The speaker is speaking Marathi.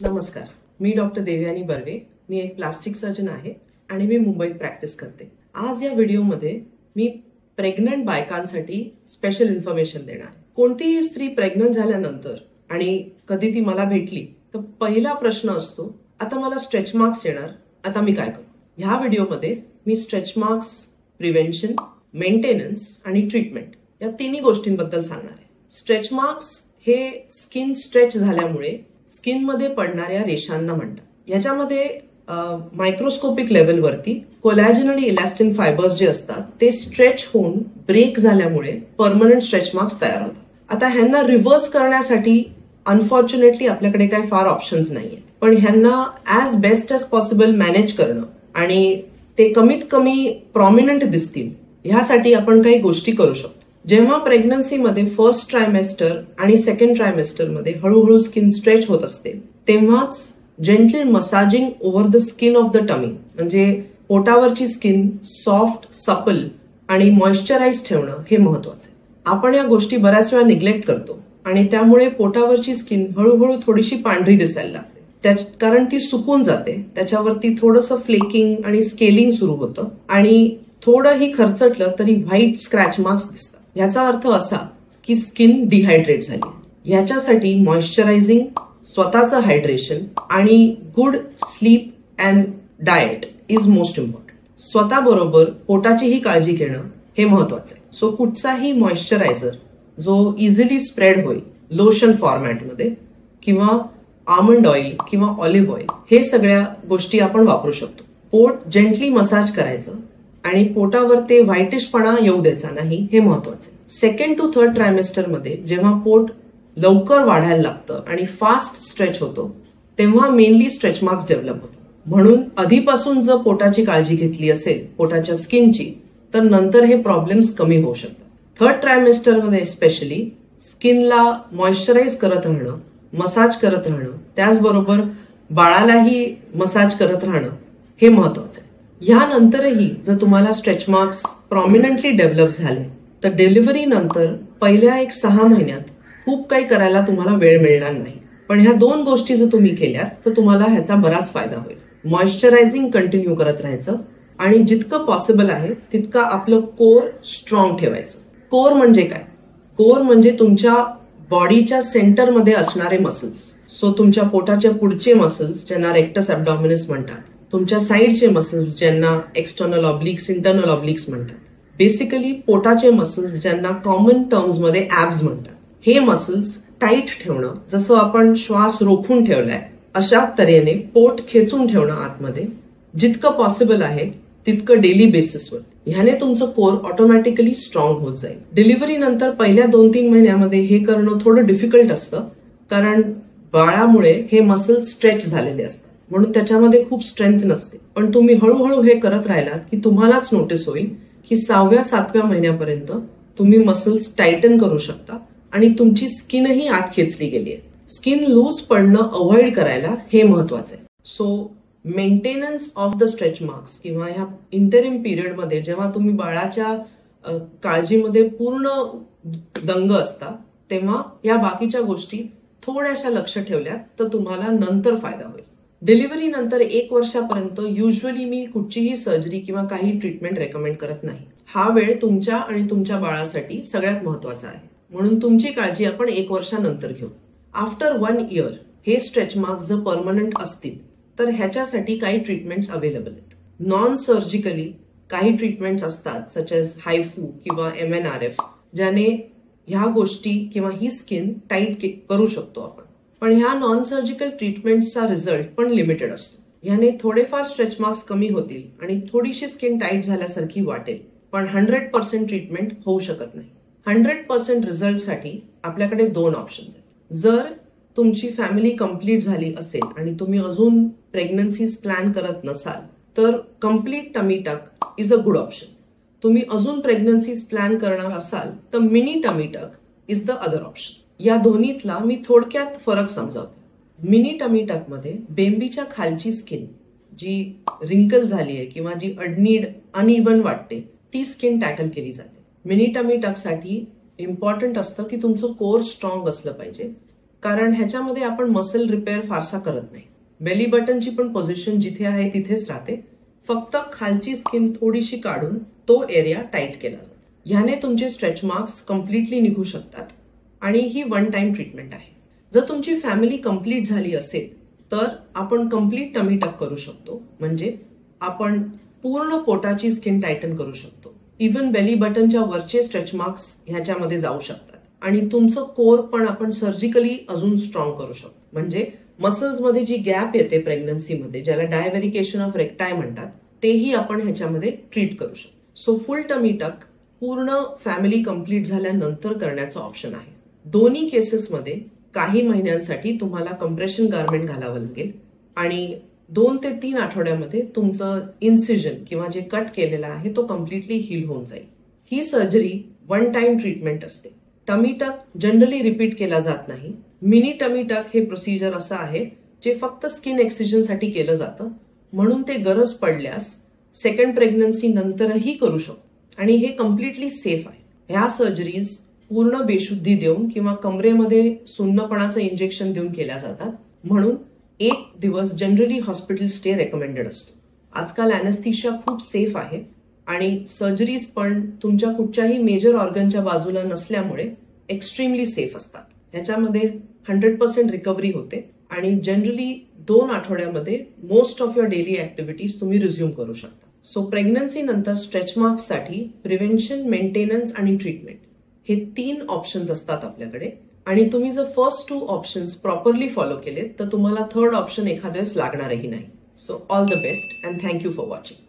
नमस्कार, मी डॉक्टर देवयानी बर्वे. मी एक प्लास्टिक सर्जन आहे आणि मी मुंबईत प्रॅक्टिस करते. आज या व्हिडिओमध्ये मी प्रेग्नंट बायकांसाठी स्पेशल इन्फॉर्मेशन देणार. कोणतीही स्त्री प्रेग्नंट झाल्यानंतर आणि कधी ती मला भेटली तर पहिला प्रश्न असतो, आता मला स्ट्रेच मार्क्स येणार, आता मी काय करू? ह्या व्हिडिओमध्ये मी स्ट्रेच मार्क्स प्रिव्हेन्शन, मेंटेनन्स आणि ट्रीटमेंट या तिन्ही गोष्टींबद्दल सांगणार आहे. स्ट्रेच मार्क्स हे स्किन स्ट्रेच झाल्यामुळे स्किन मध्ये पडणाऱ्या रेषांना म्हणतात. ह्याच्यामध्ये मायक्रोस्कोपिक लेवलवरती कोलॅजन आणि इलास्टिन फायबर्स जे असतात ते स्ट्रेच होऊन ब्रेक झाल्यामुळे परमनंट स्ट्रेच मार्क्स तयार होतात. आता ह्यांना रिव्हर्स करण्यासाठी अनफॉर्च्युनेटली आपल्याकडे काही फार ऑप्शन्स नाहीये, पण ह्यांना as best as possible manage करणं आणि ते कमीत कमी प्रॉमिनंट दिसतील ह्यासाठी आपण काही गोष्टी करू शकतो. जेव्हा प्रेग्नन्सीमध्ये फर्स्ट ट्रायमेस्टर आणि सेकंड ट्रायमेस्टर मध्ये हळूहळू स्किन स्ट्रेच होत असते तेव्हाच gently massaging over the skin of the tummy म्हणजे पोटावरची स्किन सॉफ्ट, सपल आणि मॉइश्चराइज ठेवणं हे महत्वाचं आहे. आपण या गोष्टी बऱ्याच वेळा निग्लेक्ट करतो आणि त्यामुळे पोटावरची स्किन हळूहळू थोडीशी पांढरी दिसायला लागते, कारण ती सुकून जाते. त्याच्यावरती थोडंसं फ्लेकिंग आणि स्केलिंग सुरू होतं आणि थोडंही खरचटलं तरी व्हाईट स्क्रॅच मार्क्स दिसतात. याचा अर्थ असा की स्किन डिहायड्रेट झाली. याच्यासाठी मॉइश्चरायझिंग, स्वतःचं हायड्रेशन आणि good sleep and diet is most important. स्वतःबरोबर पोटाचीही काळजी घेणं हे महत्वाचं आहे. सो कुठचाही मॉइश्चरायझर जो इझिली स्प्रेड होईल लोशन फॉर्मॅटमध्ये किंवा आमंड ऑइल किंवा ऑलिव्ह ऑइल हे सगळ्या गोष्टी आपण वापरू शकतो. पोट जेंटली मसाज करायचं आणि पोटावर ते व्हाईटिशपणा येऊ द्यायचा नाही हे महत्वाचं आहे. सेकंड टू थर्ड ट्रायमेस्टर मध्ये जेव्हा पोट लवकर वाढायला लागतं आणि फास्ट स्ट्रेच होतो तेव्हा मेनली स्ट्रेच मार्क्स डेव्हलप होतो. म्हणून आधीपासून जर पोटाची काळजी घेतली असेल पोटाच्या स्किनची तर नंतर हे प्रॉब्लेम्स कमी होऊ शकतात. थर्ड ट्रायमेस्टर मध्ये स्पेशली स्किनला मॉइश्चराइज करत राहणं, मसाज करत राहणं, त्याचबरोबर बाळालाही मसाज करत राहणं हे महत्वाचं आहे. यानंतरही जर तुम्हाला स्ट्रेच मार्क्स प्रॉमिनंटली डेव्हलप झाले तर डिलिव्हरी नंतर पहिल्या 6 महिन्यात खूप काही करायला तुम्हाला वेळ मिळणार नाही. पण ह्या 2 गोष्टी जर तुम्ही केल्या तर तुम्हाला ह्याचा बराच फायदा होईल. मॉइश्चरायझिंग कंटिन्यू करत राहायचं आणि जितकं पॉसिबल आहे तितकं आपलं कोर स्ट्रॉंग ठेवायचं. कोर म्हणजे काय? कोर म्हणजे तुमच्या बॉडीच्या सेंटरमध्ये असणारे मसल्स. सो तुमच्या पोटाच्या पुढचे मसल्स ज्यांना रेक्टस ॲब्डॉमिनस म्हणतात, तुमच्या साईडचे मसल्स ज्यांना एक्सटर्नल ऑब्लिक्स, इंटरनल ऑब्लिक्स म्हणतात, बेसिकली पोटाचे मसल्स ज्यांना कॉमन टर्म्स मध्ये ऍब्स म्हणतात, हे मसल्स टाईट ठेवणं, जसं आपण श्वास रोखून ठेवलाय अशा तऱ्हेने पोट खेचून ठेवणं आतमध्ये जितकं पॉसिबल आहे तितकं डेली बेसिसवर. ह्याने तुमचं कोर ऑटोमॅटिकली स्ट्रॉंग होत जाईल. डिलिव्हरी नंतर पहिल्या 2-3 महिन्यामध्ये हे करणं थोडं डिफिकल्ट असतं, कारण बाळामुळे हे मसल्स स्ट्रेच झालेले असतात म्हणून त्याच्यामध्ये खूप स्ट्रेंथ नसते. पण तुम्ही हळूहळू हे करत राहिलात की तुम्हालाच नोटीस होईल की 6व्या-7व्या महिन्यापर्यंत तुम्ही मसल्स टायटन करू शकता आणि तुमची स्किनही आत खेचली गेली आहे. स्किन लूज पडणं अवॉइड करायला हे महत्वाचं आहे. So maintenance of the stretch marks किंवा ह्या इंटरिम पिरियडमध्ये जेव्हा तुम्ही बाळाच्या काळजीमध्ये पूर्ण दंग असता तेव्हा या बाकीच्या गोष्टी थोड्याशा लक्ष ठेवल्या तर तुम्हाला नंतर फायदा होईल. डिलिव्हरी नंतर 1 वर्षापर्यंत युजली मी कुठचीही सर्जरी किंवा काही ट्रीटमेंट रेकमेंड करत नाही. हा वेळ तुमच्या आणि तुमच्या बाळासाठी सगळ्यात महत्वाचा आहे, म्हणून तुमची काळजी आपण 1 वर्षानंतर घेऊ. आफ्टर 1 इयर हे स्ट्रेच मार्क्स जर परमनंट असतील तर ह्याच्यासाठी काही ट्रीटमेंट्स अवेलेबल आहेत. नॉन सर्जिकली काही ट्रीटमेंट्स असतात सच एज हायफू किंवा MNRF ज्याने ह्या गोष्टी किंवा ही स्किन टाईट करू शकतो आपण. पण ह्या नॉन सर्जिकल ट्रीटमेंटचा रिझल्ट पण लिमिटेड असतो. ह्याने थोडेफार स्ट्रेच मार्क्स कमी होतील आणि थोडीशी स्किन टाईट झाल्यासारखी वाटेल, पण 100% ट्रीटमेंट होऊ शकत नाही. 100% रिझल्टसाठी आपल्याकडे 2 ऑप्शन्स आहेत. जर तुमची फॅमिली कंप्लीट झाली असेल आणि तुम्ही अजून प्रेग्नन्सीज प्लॅन करत नसाल तर complete tummy tuck is a good option. तुम्ही अजून प्रेग्नन्सीज प्लॅन करणार असाल तर mini tummy tuck is the other option. या दोन्हीतला मी थोडक्यात फरक समजावते. मिनी टमी टक मध्ये बेंबीच्या खालची स्किन जी रिंकल झाली आहे किंवा जी अडनीड अनइव्हन वाटते ती स्किन टॅकल केली जाते. मिनी टमी टक साठी इम्पॉर्टंट असतं की तुमचं कोर स्ट्रॉंग असलं पाहिजे. कारण ह्याच्यामध्ये आपण मसल रिपेअर फारसा करत नाही. बेली बटनची पण पोझिशन जिथे आहे तिथेच राहते, फक्त खालची स्किन थोडीशी काढून तो एरिया टाईट केला जातो. ह्याने तुमचे स्ट्रेच मार्क्स कम्प्लिटली निघू शकतात आणि ही वन टाइम ट्रीटमेंट आहे. जर तुमची फॅमिली कंप्लीट झाली असेल तर आपण कंप्लीट टमी टक करू शकतो, म्हणजे आपण पूर्ण पोटाची स्किन टायटन करू शकतो. इव्हन बेली बटनच्या वरचे स्ट्रेच मार्क्स ह्याच्यामध्ये जाऊ शकतात आणि तुमचं कोर पण आपण सर्जिकली अजून स्ट्रॉंग करू शकतो. म्हणजे मसल्स मध्ये जी गॅप येते प्रेग्नन्सीमध्ये, ज्याला डायव्हेरिकेशन ऑफ रेक्टाय म्हणतात, तेही आपण ह्याच्यामध्ये ट्रीट करू शकतो. सो फुल टमी टक पूर्ण फॅमिली कंप्लीट झाल्यानंतर करण्याचा ऑप्शन आहे. दोन्ही केसेसमध्ये काही महिन्यांसाठी तुम्हाला कंप्रेशन गार्मेंट घालावं लागेल आणि 2 ते 3 आठवड्यामध्ये तुमचं इन्सिजन किंवा जे कट केलेला आहे तो कम्प्लिटली हील होऊन जाईल. ही सर्जरी वन टाइम ट्रीटमेंट असते. टमी टक जनरली रिपीट केला जात नाही. मिनी टमी टक हे प्रोसिजर असं आहे जे फक्त स्किन एक्सिजनसाठी केलं जातं, म्हणून ते गरज पडल्यास सेकंड प्रेग्नन्सी नंतरही करू शकतो आणि हे कम्प्लिटली सेफ आहे. ह्या सर्जरीज पूर्ण बेशुद्धी देऊन किंवा कमरेमध्ये सुन्नपणाचं इंजेक्शन देऊन केल्या जातात, म्हणून 1 दिवस जनरली हॉस्पिटल स्टे रेकमेंडेड असतो. आजकाल अॅनेस्थीशिया खूप सेफ आहे आणि सर्जरीज पण तुमच्या कुठच्याही मेजर ऑर्गनच्या बाजूला नसल्यामुळे एक्स्ट्रीमली सेफ असतात. ह्याच्यामध्ये 100% रिकव्हरी होते आणि जनरली 2 आठवड्यामध्ये most of your daily activities तुम्ही रिझ्यूम करू शकता. सो प्रेग्नन्सी नंतर स्ट्रेच मार्क्ससाठी प्रिव्हेन्शन, मेंटेनन्स आणि ट्रीटमेंट हे 3 ऑप्शन्स असतात आपल्याकडे आणि तुम्ही जर फर्स्ट 2 ऑप्शन्स प्रॉपरली फॉलो केले तर तुम्हाला थर्ड ऑप्शन एखाद्या वेळेस लागणारही नाही. So all the best and thank you for watching.